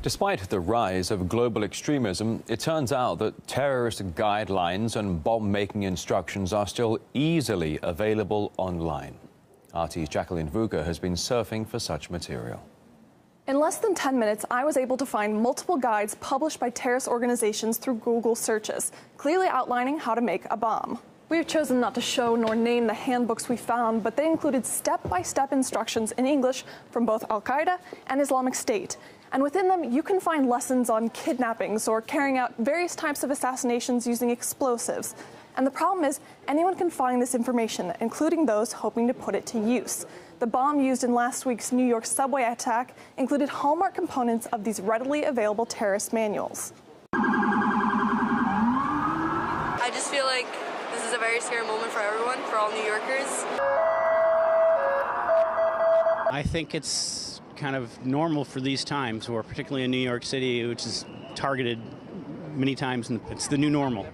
Despite the rise of global extremism, it turns out that terrorist guidelines and bomb-making instructions are still easily available online. RT's Jacqueline Vuga has been surfing for such material. In less than 10 minutes, I was able to find multiple guides published by terrorist organizations through Google searches, clearly outlining how to make a bomb. We've chosen not to show nor name the handbooks we found, but they included step-by-step instructions in English from both Al-Qaeda and Islamic State. And within them, you can find lessons on kidnappings or carrying out various types of assassinations using explosives. And the problem is, anyone can find this information, including those hoping to put it to use. The bomb used in last week's New York subway attack included hallmark components of these readily available terrorist manuals. I just feel like this is a very scary moment for everyone, for all New Yorkers. I think it's kind of normal for these times, or particularly in New York City, which is targeted many times, and it's the new normal.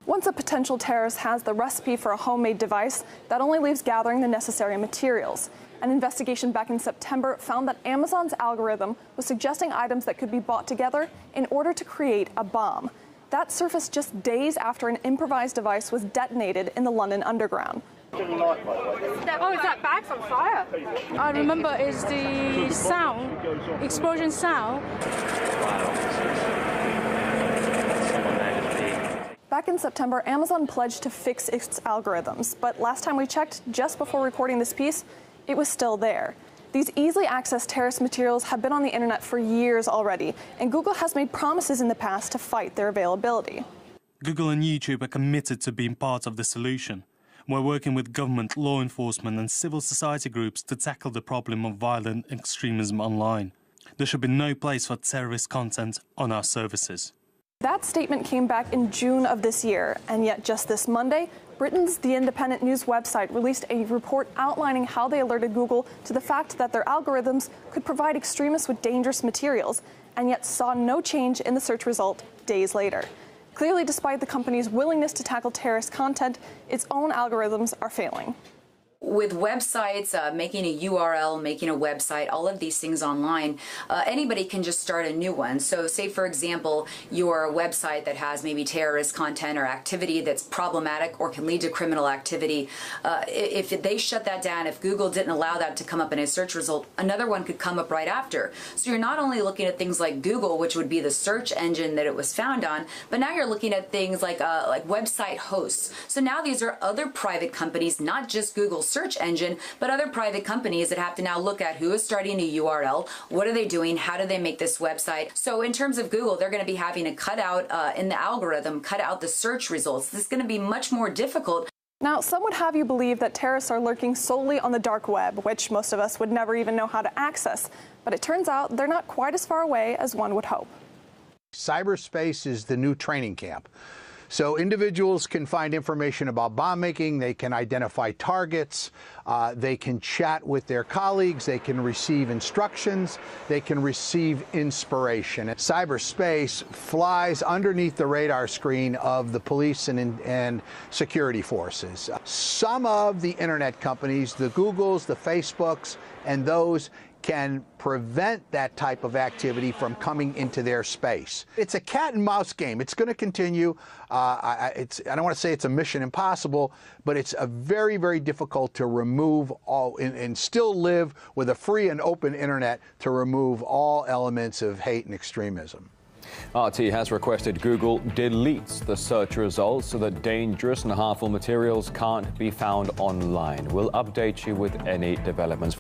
Once a potential terrorist has the recipe for a homemade device, that only leaves gathering the necessary materials. An investigation back in September found that Amazon's algorithm was suggesting items that could be bought together in order to create a bomb. That surfaced just days after an improvised device was detonated in the London Underground. Oh, is that bag's on fire? I remember is the sound, explosion sound. Back in September, Amazon pledged to fix its algorithms, but last time we checked, just before recording this piece, it was still there. These easily accessed terrorist materials have been on the internet for years already, and Google has made promises in the past to fight their availability. Google and YouTube are committed to being part of the solution. We're working with government, law enforcement and civil society groups to tackle the problem of violent extremism online. There should be no place for terrorist content on our services. That statement came back in June of this year, and yet just this Monday, Britain's The Independent News website released a report outlining how they alerted Google to the fact that their algorithms could provide extremists with dangerous materials, and yet saw no change in the search result days later. Clearly, despite the company's willingness to tackle terrorist content, its own algorithms are failing. With websites, making a URL, making a website, all of these things online, anybody can just start a new one. So say, for example, your website that has maybe terrorist content or activity that's problematic or can lead to criminal activity, if they shut that down, if Google didn't allow that to come up in a search result, another one could come up right after. So you're not only looking at things like Google, which would be the search engine that it was found on, but now you're looking at things like website hosts. So now these are other private companies, not just Google's search engine, but other private companies that have to now look at who is starting a URL, what are they doing, how do they make this website. So in terms of Google, they're going to be having to cut out in the algorithm, cut out the search results. This is going to be much more difficult. Now, some would have you believe that terrorists are lurking solely on the dark web, which most of us would never even know how to access. But it turns out they're not quite as far away as one would hope. Cyberspace is the new training camp. So individuals can find information about bomb making, they can identify targets, they can chat with their colleagues, they can receive instructions, they can receive inspiration. Cyberspace flies underneath the radar screen of the police and security forces. Some of the internet companies, the Googles, the Facebooks, and those can prevent that type of activity from coming into their space. It's a cat and mouse game. It's going to continue. I don't want to say it's a mission impossible, but it's a very, very difficult to remove all and still live with a free and open internet to remove all elements of hate and extremism. RT has requested Google deletes the search results so that dangerous and harmful materials can't be found online. We'll update you with any developments.